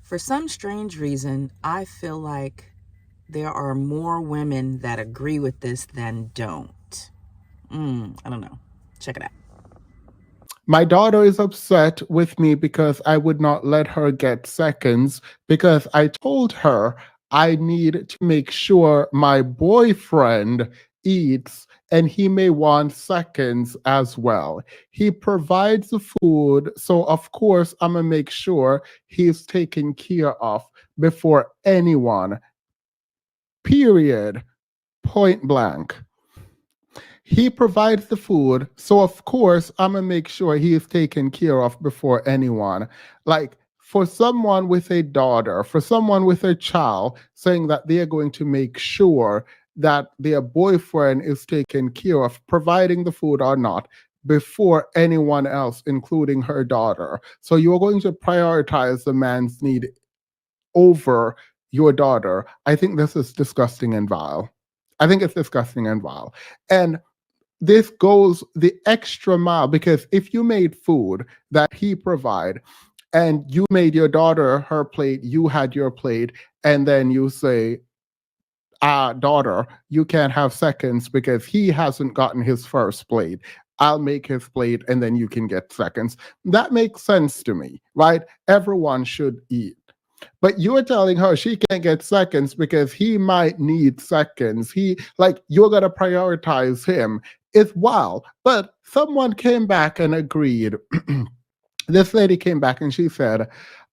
For some strange reason, I feel like there are more women that agree with this than don't. I don't know. Check it out. My daughter is upset with me because I would not let her get seconds because I told her I need to make sure my boyfriend eats and he may want seconds as well. He provides the food, so of course I'm gonna make sure he's taken care of before anyone. Period. Point blank. He provides the food, so of course I'm gonna make sure he is taken care of before anyone. Like for someone with a daughter, for someone with a child, saying that they are going to make sure that their boyfriend is taken care of, providing the food or not, before anyone else, including her daughter. So you're going to prioritize the man's need over your daughter. I think this is disgusting and vile. I think it's disgusting and vile. And this goes the extra mile because if you made food that he provide and you made your daughter her plate, you had your plate, and then you say, daughter, you can't have seconds because he hasn't gotten his first plate. I'll make his plate and then you can get seconds. That makes sense to me, right? Everyone should eat. But you're telling her she can't get seconds because he might need seconds. You're going to prioritize him. It's wild. But someone came back and agreed. This lady came back and she said,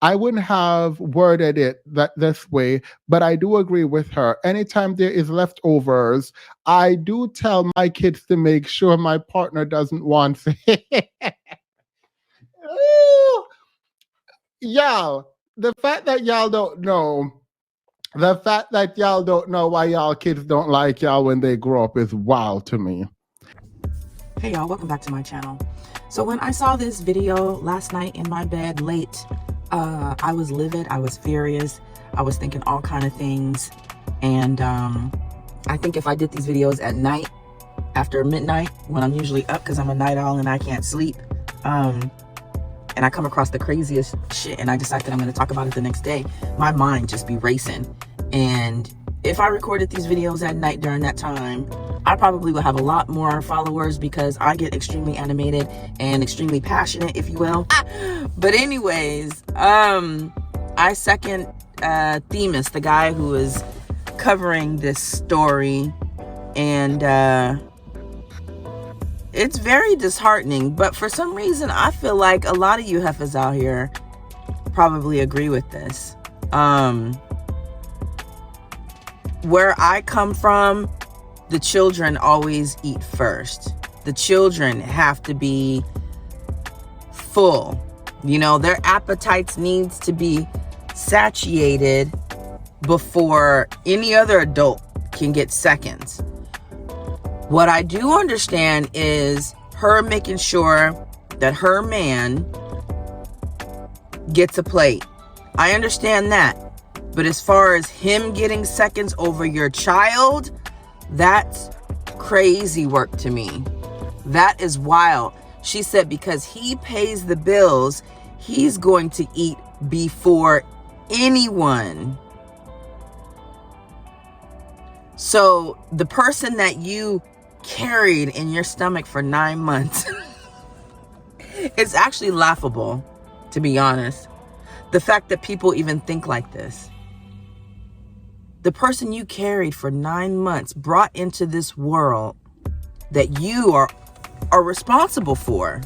I wouldn't have worded it that this way, but I do agree with her. Anytime there is leftovers, I do tell my kids to make sure my partner doesn't want Ooh, y'all. The fact that y'all don't know, the fact that y'all don't know why y'all kids don't like y'all when they grow up is wild to me. Hey y'all, welcome back to my channel. So when I saw this video last night in my bed late, I was livid, I was furious, I was thinking all kind of things. And I think if I did these videos at night, after midnight, when I'm usually up because I'm a night owl and I can't sleep, and I come across the craziest shit and I decide that I'm going to talk about it the next day, my mind just be racing. And if I recorded these videos at night during that time, I probably would have a lot more followers because I get extremely animated and extremely passionate, if you will. But anyways, I second Themis, the guy who is covering this story, and it's very disheartening. But for some reason, I feel like a lot of you heifers out here probably agree with this. Where I come from, the children always eat first. The children have to be full. You know, their appetites needs to be satiated before any other adult can get seconds. What I do understand is her making sure that her man gets a plate. I understand that. But as far as him getting seconds over your child, that's crazy work to me. That is wild. She said because he pays the bills, he's going to eat before anyone. So the person that you carried in your stomach for 9 months, it's actually laughable, to be honest. The fact that people even think like this. The person you carried for 9 months, brought into this world that you are responsible for,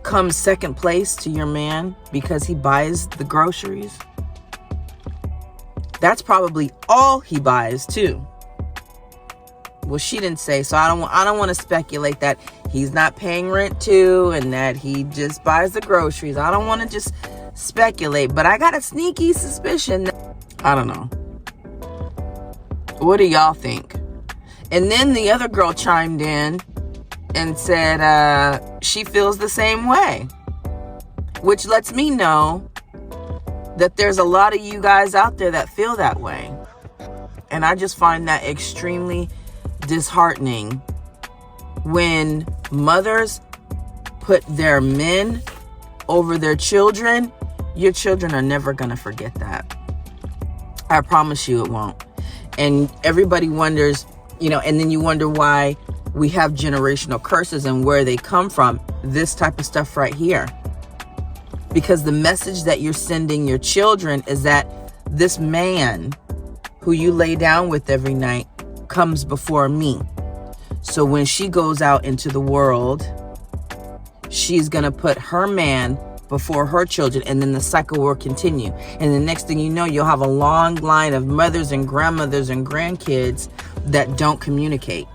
comes second place to your man because he buys the groceries. That's probably all he buys too. Well, she didn't say, so I don't want to speculate that he's not paying rent too and that he just buys the groceries. I don't want to just speculate, but I got a sneaky suspicion. I don't know. What do y'all think? And then the other girl chimed in and said she feels the same way, which lets me know that there's a lot of you guys out there that feel that way. And I just find that extremely disheartening when mothers put their men over their children, your children are never going to forget that. I promise you it won't. And everybody wonders, and then you wonder why we have generational curses and where they come from. This type of stuff right here. Because the message that you're sending your children is that this man who you lay down with every night comes before me. So when she goes out into the world, she's going to put her man before her children, and then the cycle will continue. And the next thing you know, you'll have a long line of mothers and grandmothers and grandkids that don't communicate.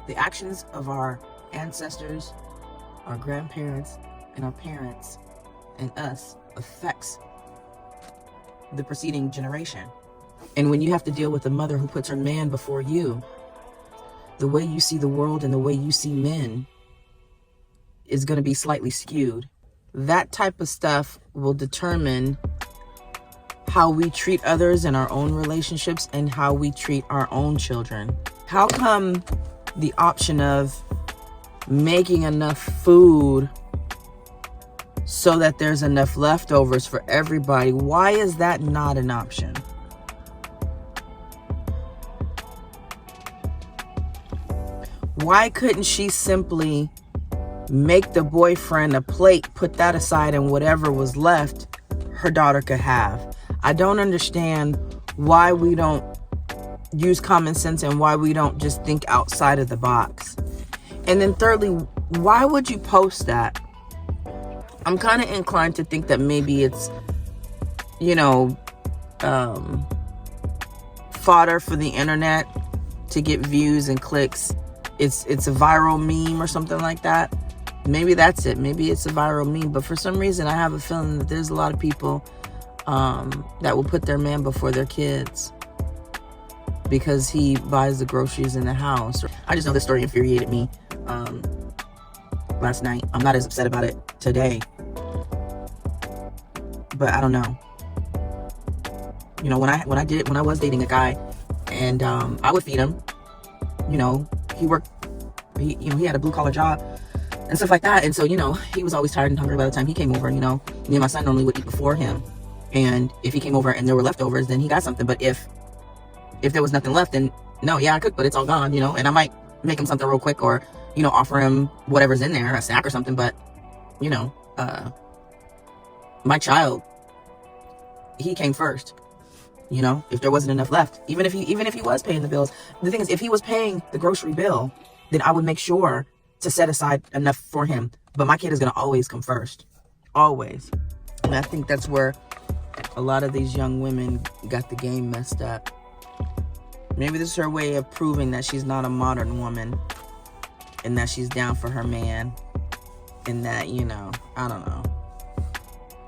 The actions of our ancestors, our grandparents, and our parents, and us affects the preceding generation. And when you have to deal with a mother who puts her man before you, the way you see the world and the way you see men is going to be slightly skewed. That type of stuff will determine how we treat others in our own relationships and how we treat our own children. How come the option of making enough food so that there's enough leftovers for everybody, why is that not an option? Why couldn't she simply make the boyfriend a plate, put that aside, and whatever was left, her daughter could have? I don't understand why we don't use common sense and why we don't just think outside of the box. And then thirdly, why would you post that? I'm kind of inclined to think that maybe it's, fodder for the internet to get views and clicks. It's a viral meme or something like that. Maybe that's it. Maybe it's a viral meme. But for some reason, I have a feeling that there's a lot of people that will put their man before their kids because he buys the groceries in the house. I just know this story infuriated me last night. I'm not as upset about it today. But I don't know. When I was dating a guy, and I would feed him. He worked. He had a blue collar job and stuff like that. And so he was always tired and hungry by the time he came over. Me and my son normally would eat before him. And if he came over and there were leftovers, then he got something. But if there was nothing left, then no, I cooked, but it's all gone. And I might make him something real quick, or offer him whatever's in there, a snack or something. But my child, he came first. If there wasn't enough left, even if he was paying the bills, the thing is, if he was paying the grocery bill, then I would make sure to set aside enough for him. But my kid is going to always come first, always. And I think that's where a lot of these young women got the game messed up. Maybe this is her way of proving that she's not a modern woman and that she's down for her man, and that, I don't know.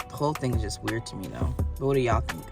The whole thing is just weird to me, though. But what do y'all think?